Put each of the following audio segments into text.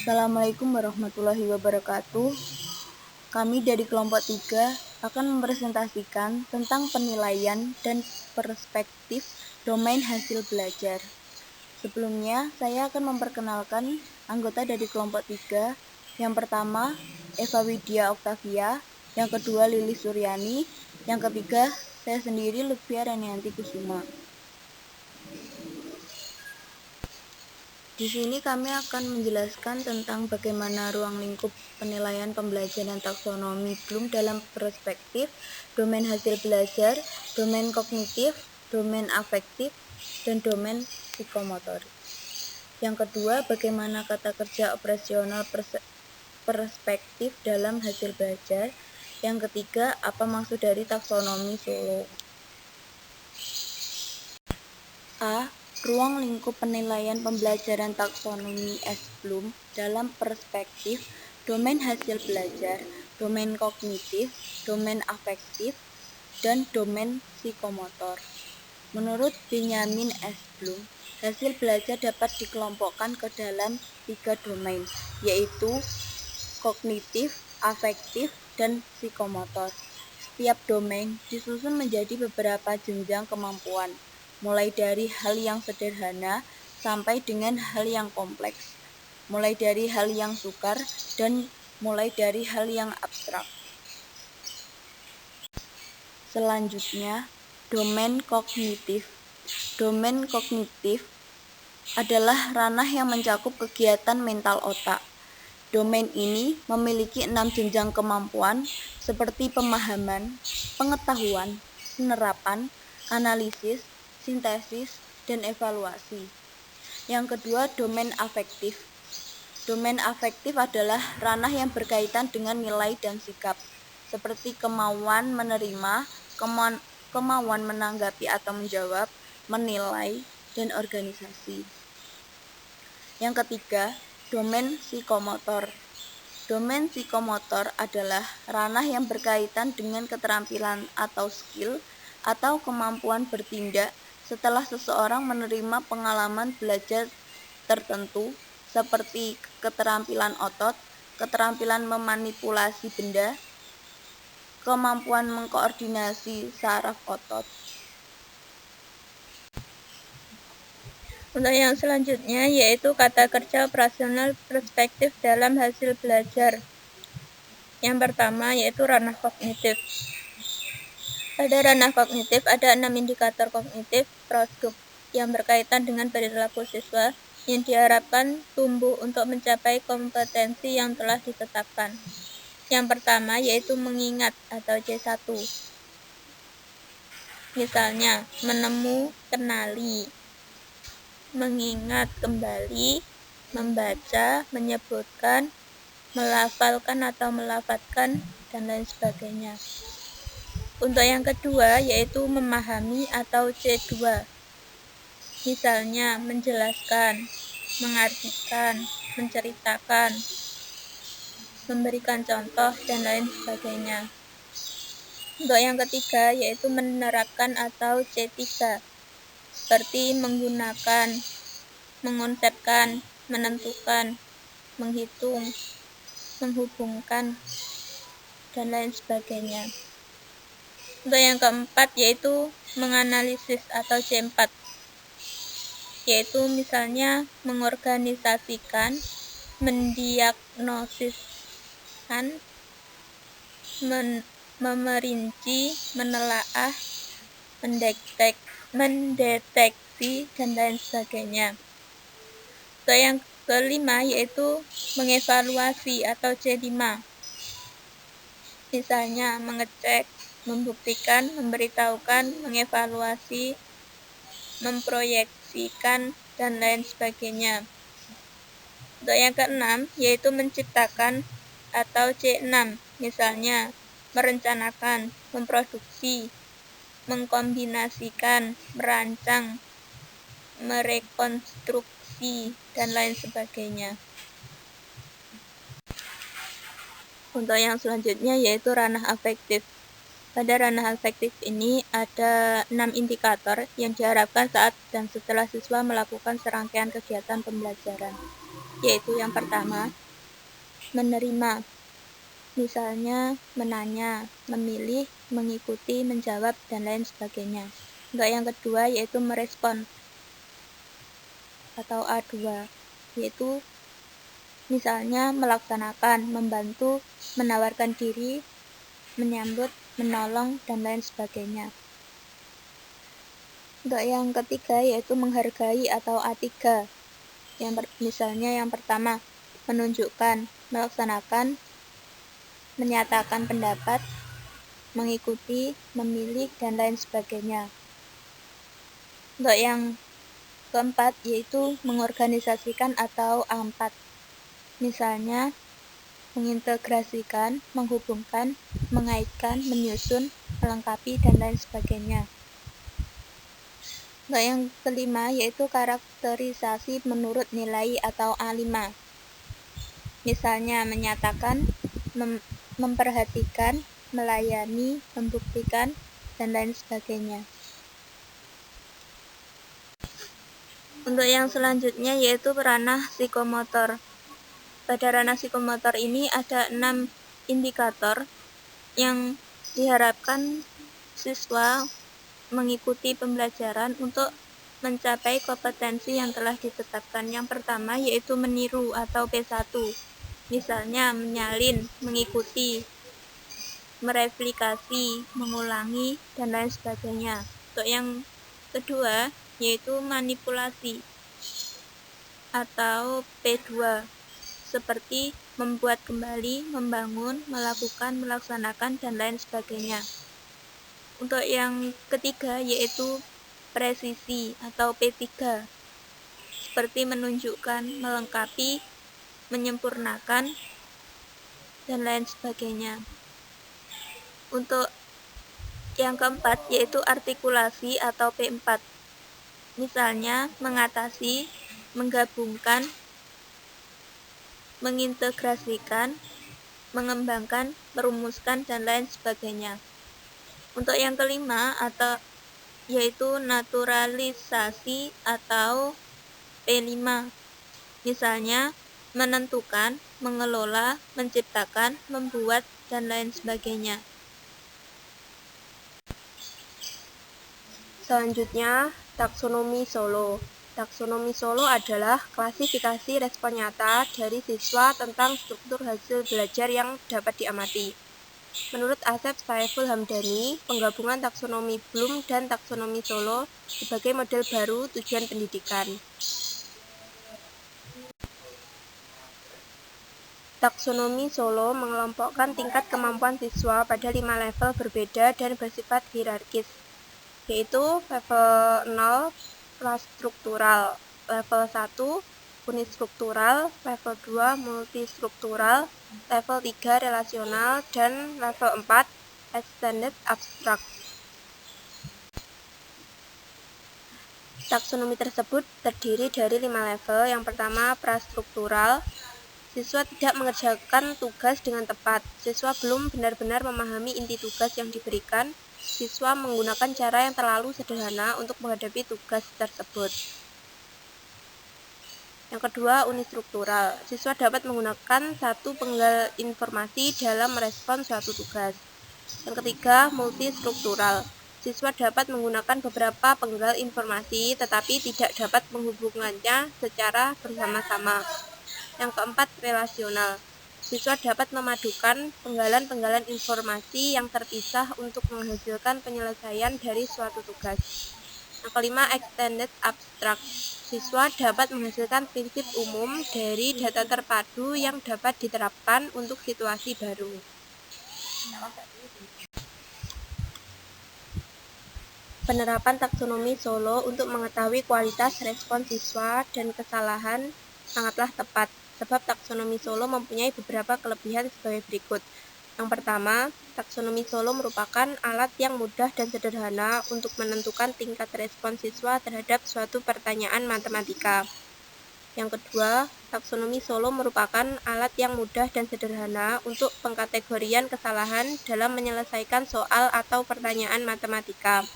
Assalamualaikum warahmatullahi wabarakatuh. Kami dari kelompok 3 akan mempresentasikan tentang penilaian dan perspektif domain hasil belajar. Sebelumnya, saya akan memperkenalkan anggota dari kelompok 3. Yang pertama, Eva Widya Oktavia. Yang kedua, Lilis Suryani. Yang ketiga, saya sendiri, Lutfia Renianti Kusuma. Di sini kami akan menjelaskan tentang bagaimana ruang lingkup penilaian pembelajaran taksonomi Bloom dalam perspektif domain hasil belajar, domain kognitif, domain afektif, dan domain psikomotorik. Yang kedua, bagaimana kata kerja operasional perspektif dalam hasil belajar. Yang ketiga, apa maksud dari taksonomi Solo. A. Ruang lingkup penilaian pembelajaran taksonomi S. Bloom dalam perspektif domain hasil belajar, domain kognitif, domain afektif, dan domain psikomotor. Menurut Benjamin S. Bloom, hasil belajar dapat dikelompokkan ke dalam 3 domain, yaitu kognitif, afektif, dan psikomotor. Setiap domain disusun menjadi beberapa jenjang kemampuan, mulai dari hal yang sederhana sampai dengan hal yang kompleks, mulai dari hal yang sukar dan mulai dari hal yang abstrak. Selanjutnya, domain kognitif. Domain kognitif adalah ranah yang mencakup kegiatan mental otak. Domain ini memiliki 6 jenjang kemampuan seperti pemahaman, pengetahuan, penerapan, analisis, sintesis, dan evaluasi. Yang kedua, domain afektif. Domain afektif adalah ranah yang berkaitan dengan nilai dan sikap, seperti kemauan menerima, kemauan menanggapi atau menjawab, menilai, dan organisasi. Yang ketiga, domain psikomotor. Domain psikomotor adalah ranah yang berkaitan dengan keterampilan atau skill atau kemampuan bertindak setelah seseorang menerima pengalaman belajar tertentu seperti keterampilan otot, keterampilan memanipulasi benda, kemampuan mengkoordinasi saraf otot. Untuk yang selanjutnya yaitu kata kerja operasional perspektif dalam hasil belajar. Yang pertama yaitu ranah kognitif. Pada ranah kognitif ada 6 indikator kognitif produk yang berkaitan dengan perilaku siswa yang diharapkan tumbuh untuk mencapai kompetensi yang telah ditetapkan. Yang pertama yaitu mengingat atau C1. Misalnya, menemu, kenali, mengingat kembali, membaca, menyebutkan, melafalkan atau melafatkan, dan lain sebagainya. Untuk yang kedua yaitu memahami atau C2. Misalnya menjelaskan, mengartikan, menceritakan, memberikan contoh, dan lain sebagainya. Untuk yang ketiga yaitu menerapkan atau C3. Seperti menggunakan, mengonsepkan, menentukan, menghitung, menghubungkan, dan lain sebagainya. Untuk yang keempat yaitu menganalisis atau C4, yaitu misalnya mengorganisasikan, mendiagnosiskan, memerinci, menelaah, mendeteksi, dan lain sebagainya. Untuk yang kelima yaitu mengevaluasi atau C5, misalnya mengecek, membuktikan, memberitahukan, mengevaluasi, memproyeksikan, dan lain sebagainya. Untuk yang keenam yaitu menciptakan atau C6, misalnya merencanakan, memproduksi, mengkombinasikan, merancang, merekonstruksi, dan lain sebagainya. Untuk yang selanjutnya yaitu ranah afektif. Pada ranah afektif ini ada 6 indikator yang diharapkan saat dan setelah siswa melakukan serangkaian kegiatan pembelajaran. yaitu yang pertama, menerima, misalnya menanya, memilih, mengikuti, menjawab, dan lain sebagainya. Untuk yang kedua yaitu merespon atau A2, yaitu misalnya melaksanakan, membantu, menawarkan diri, menyambut, menolong, dan lain sebagainya. Untuk yang ketiga yaitu menghargai atau A3. Misalnya yang pertama, menunjukkan, melaksanakan, menyatakan pendapat, mengikuti, memilih, dan lain sebagainya. Untuk yang keempat yaitu mengorganisasikan atau A4. Misalnya mengintegrasikan, menghubungkan, mengaitkan, menyusun, melengkapi, dan lain sebagainya. Untuk yang kelima yaitu karakterisasi menurut nilai atau A5. Misalnya menyatakan, memperhatikan, melayani, membuktikan, dan lain sebagainya. Untuk yang selanjutnya yaitu ranah psikomotor. Pada ranah psikomotor ini ada 6 indikator yang diharapkan siswa mengikuti pembelajaran untuk mencapai kompetensi yang telah ditetapkan. Yang pertama yaitu meniru atau P1. Misalnya menyalin, mengikuti, mereplikasi, mengulangi, dan lain sebagainya. Untuk yang kedua yaitu manipulasi atau P2, seperti membuat kembali, membangun, melakukan, melaksanakan, dan lain sebagainya. Untuk yang ketiga yaitu presisi atau P3, seperti menunjukkan, melengkapi, menyempurnakan, dan lain sebagainya. Untuk yang keempat yaitu artikulasi atau P4, misalnya mengatasi, menggabungkan, mengintegrasikan, mengembangkan, merumuskan, dan lain sebagainya. Untuk yang kelima yaitu naturalisasi atau P5, misalnya menentukan, mengelola, menciptakan, membuat, dan lain sebagainya. Selanjutnya, taksonomi Solo. Taksonomi Solo adalah klasifikasi respon nyata dari siswa tentang struktur hasil belajar yang dapat diamati. Menurut Asep Saiful Hamdani, penggabungan taksonomi Bloom dan taksonomi Solo sebagai model baru tujuan pendidikan. Taksonomi Solo mengelompokkan tingkat kemampuan siswa pada 5 level berbeda dan bersifat hierarkis, yaitu level 0 prastruktural, level 1 unistruktural, level 2 multistruktural, level 3 relasional, dan level 4 extended abstract. Taksonomi tersebut terdiri dari 5 level. Yang pertama, prastruktural. Siswa tidak mengerjakan tugas dengan tepat. Siswa belum benar-benar memahami inti tugas yang diberikan. Siswa menggunakan cara yang terlalu sederhana untuk menghadapi tugas tersebut. Yang kedua, unistruktural. Siswa dapat menggunakan satu penggal informasi dalam merespon suatu tugas. Yang ketiga, multistruktural. Siswa dapat menggunakan beberapa penggal informasi tetapi tidak dapat menghubungkannya secara bersama-sama. Yang keempat, relasional. Siswa dapat memadukan penggalan-penggalan informasi yang terpisah untuk menghasilkan penyelesaian dari suatu tugas. Yang kelima, extended abstract. Siswa dapat menghasilkan prinsip umum dari data terpadu yang dapat diterapkan untuk situasi baru. Penerapan taksonomi Solo untuk mengetahui kualitas respon siswa dan kesalahan sangatlah tepat, sebab taksonomi Solo mempunyai beberapa kelebihan sebagai berikut. Yang pertama, taksonomi Solo merupakan alat yang mudah dan sederhana untuk menentukan tingkat respon siswa terhadap suatu pertanyaan matematika. Yang kedua, taksonomi Solo merupakan alat yang mudah dan sederhana untuk pengkategorian kesalahan dalam menyelesaikan soal atau pertanyaan matematika.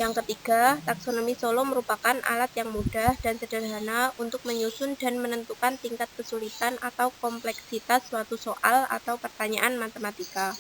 Yang ketiga, taksonomi Solo merupakan alat yang mudah dan sederhana untuk menyusun dan menentukan tingkat kesulitan atau kompleksitas suatu soal atau pertanyaan matematika.